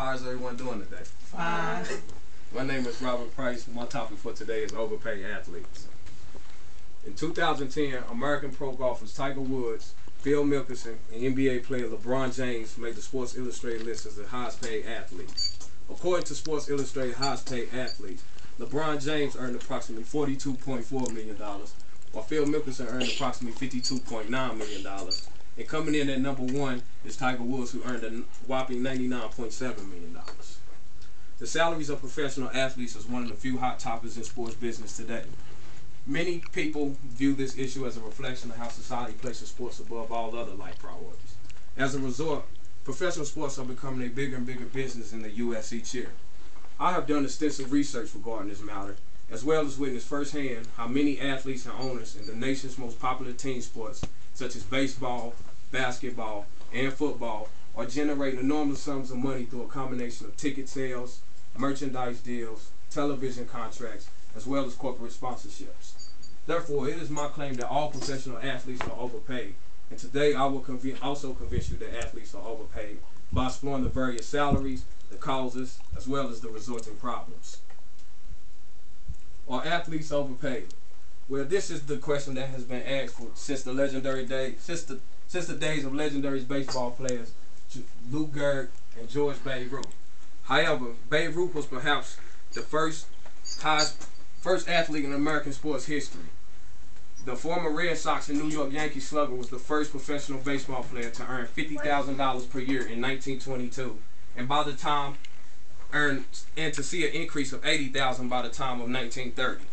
How's everyone doing today? Fine. My name is Robert Price. My topic for today is overpaid athletes. In 2010, American pro golfers Tiger Woods, Phil Mickelson, and NBA player LeBron James made the Sports Illustrated list as the highest paid athletes. According to Sports Illustrated highest paid athletes, LeBron James earned approximately $42.4 million, while Phil Mickelson earned approximately $52.9 million. And coming in at number one is Tiger Woods, who earned a whopping $99.7 million. The salaries of professional athletes is one of the few hot topics in sports business today. Many people view this issue as a reflection of how society places sports above all other life priorities. As a result, professional sports are becoming a bigger and bigger business in the U.S. each year. I have done extensive research regarding this matter, as well as witnessed firsthand how many athletes and owners in the nation's most popular team sports, such as baseball, basketball, and football, are generating enormous sums of money through a combination of ticket sales, merchandise deals, television contracts, as well as corporate sponsorships. Therefore, it is my claim that all professional athletes are overpaid, and today I will also convince you that athletes are overpaid by exploring the various salaries, the causes, as well as the resulting problems. Are athletes overpaid? Well, this is the question that has been asked since the days of legendary baseball players Lou Gehrig and George Babe Ruth. However, Babe Ruth was perhaps the first athlete in American sports history. The former Red Sox and New York Yankees slugger was the first professional baseball player to earn $50,000 per year in 1922, and to see an increase of $80,000 by the time of 1930.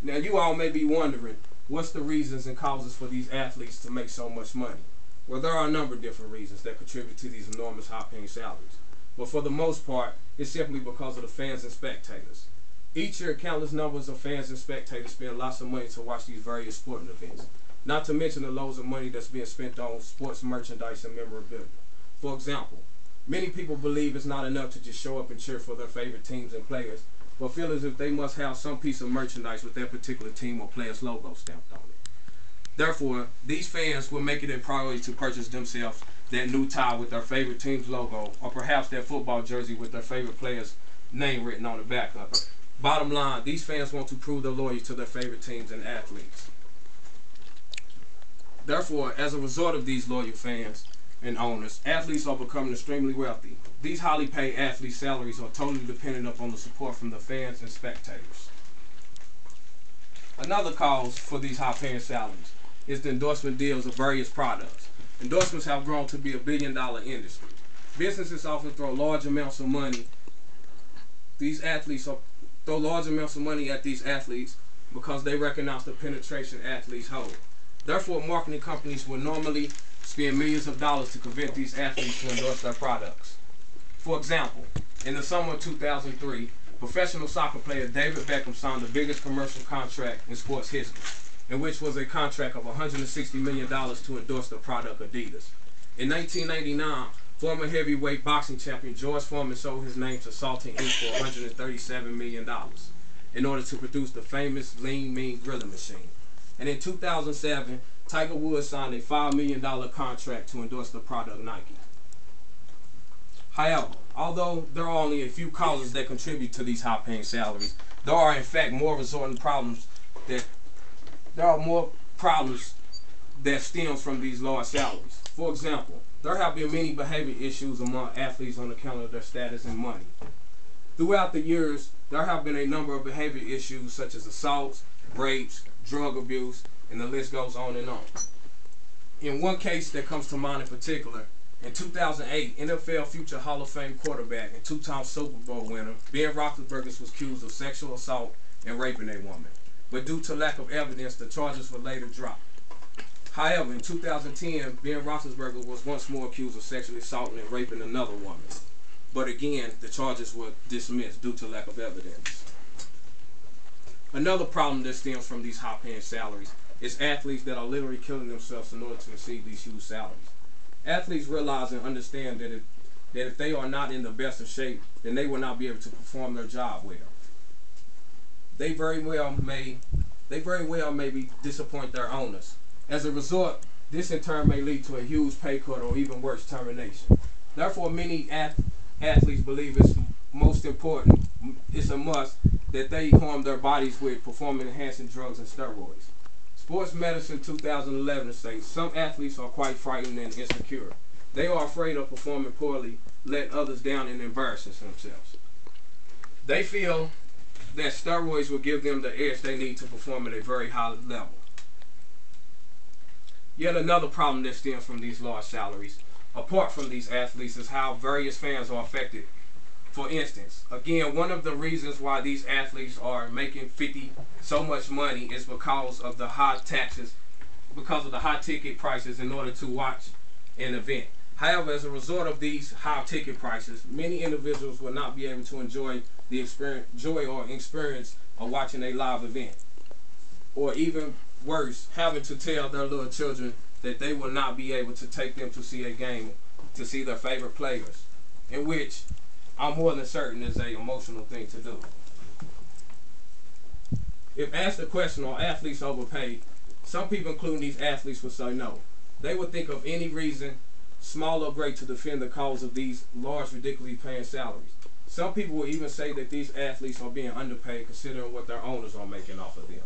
Now you all may be wondering, what's the reasons and causes for these athletes to make so much money? Well, there are a number of different reasons that contribute to these enormous high-paying salaries. But for the most part, it's simply because of the fans and spectators. Each year, countless numbers of fans and spectators spend lots of money to watch these various sporting events, not to mention the loads of money that's being spent on sports merchandise and memorabilia. For example, many people believe it's not enough to just show up and cheer for their favorite teams and players, but feel as if they must have some piece of merchandise with their particular team or player's logo stamped on it. Therefore, these fans will make it a priority to purchase themselves that new tie with their favorite team's logo, or perhaps their football jersey with their favorite player's name written on the back of it. Bottom line, these fans want to prove their loyalty to their favorite teams and athletes. Therefore, as a result of these loyal fans and owners, athletes are becoming extremely wealthy. These highly paid athletes' salaries are totally dependent upon the support from the fans and spectators. Another cause for these high-paying salaries is the endorsement deals of various products. Endorsements have grown to be a billion-dollar industry. Businesses often throw large amounts of money. Throw large amounts of money at these athletes because they recognize the penetration athletes hold. Therefore, marketing companies will normally spend millions of dollars to convince these athletes to endorse their products. For example, in the summer of 2003, professional soccer player David Beckham signed the biggest commercial contract in sports history, in which was a contract of $160 million to endorse the product Adidas. In 1999, former heavyweight boxing champion George Foreman sold his name to Salting Inc. for $137 million in order to produce the famous Lean Mean grilling machine. And in 2007, Tiger Woods signed a $5 million contract to endorse the product Nike. However, although there are only a few causes that contribute to these high-paying salaries, there are in fact more problems that stems from these large salaries. For example, there have been many behavior issues among athletes on account of their status and money. Throughout the years, there have been a number of behavior issues such as assaults, rapes, drug abuse, and the list goes on and on. In one case that comes to mind in particular, in 2008, NFL future Hall of Fame quarterback and two-time Super Bowl winner Ben Roethlisberger was accused of sexual assault and raping a woman. But due to lack of evidence, the charges were later dropped. However, in 2010, Ben Roethlisberger was once more accused of sexually assaulting and raping another woman. But again, the charges were dismissed due to lack of evidence. Another problem that stems from these high-paying salaries is athletes that are literally killing themselves in order to receive these huge salaries. Athletes realize and understand that if they are not in the best of shape, then they will not be able to perform their job well. They very well may disappoint their owners. As a result, this in turn may lead to a huge pay cut or even worse, termination. Therefore, many athletes believe it's most important, it's a must, that they harm their bodies with performance-enhancing drugs and steroids. Sports Medicine 2011 states some athletes are quite frightened and insecure. They are afraid of performing poorly, letting others down, and embarrassing themselves. They feel that steroids will give them the edge they need to perform at a very high level. Yet another problem that stems from these large salaries, apart from these athletes, is how various fans are affected. For instance, again, one of the reasons why these athletes are making so much money is because of the high taxes, because of the high ticket prices in order to watch an event. However, as a result of these high ticket prices, many individuals will not be able to enjoy the experience of watching a live event. Or even worse, having to tell their little children that they will not be able to take them to see a game, to see their favorite players, in which I'm more than certain is an emotional thing to do. If asked the question, are athletes overpaid? Some people, including these athletes, would say no. They would think of any reason, small or great, to defend the cause of these large, ridiculously paying salaries. Some people will even say that these athletes are being underpaid considering what their owners are making off of them.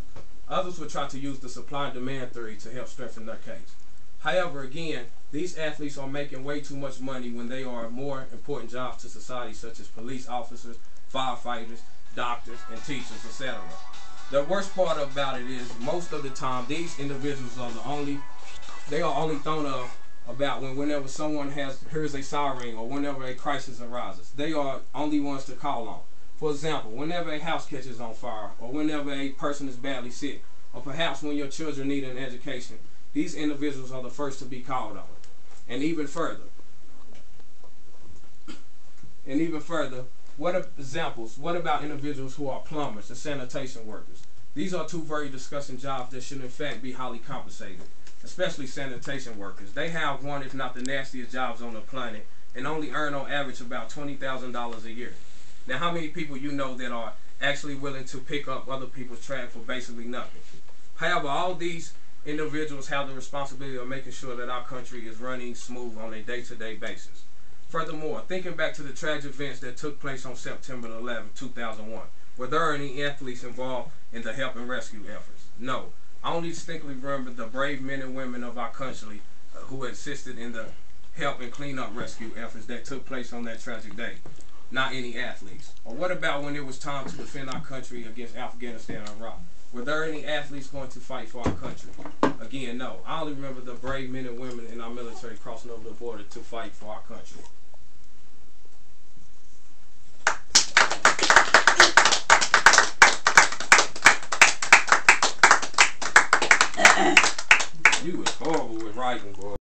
Others will try to use the supply and demand theory to help strengthen their case. However, again, these athletes are making way too much money when they are more important jobs to society, such as police officers, firefighters, doctors, and teachers, etc. The worst part about it is most of the time these individuals are only thrown up about whenever someone hears a siren or whenever a crisis arises. They are only ones to call on. For example, whenever a house catches on fire, or whenever a person is badly sick, or perhaps when your children need an education, these individuals are the first to be called on. And even further, what about individuals who are plumbers and sanitation workers? These are two very disgusting jobs that should in fact be highly compensated, especially sanitation workers. They have one, if not the nastiest jobs on the planet, and only earn on average about $20,000 a year. Now, how many people you know that are actually willing to pick up other people's trash for basically nothing? However, all these individuals have the responsibility of making sure that our country is running smooth on a day-to-day basis. Furthermore, thinking back to the tragic events that took place on September 11, 2001, were there any athletes involved in the help and rescue efforts? No. I only distinctly remember the brave men and women of our country who assisted in the help and cleanup rescue efforts that took place on that tragic day. Not any athletes. Or what about when it was time to defend our country against Afghanistan and Iraq? Were there any athletes going to fight for our country? Again, no. I only remember the brave men and women in our military crossing over the border to fight for our country. You was horrible with writing, boy.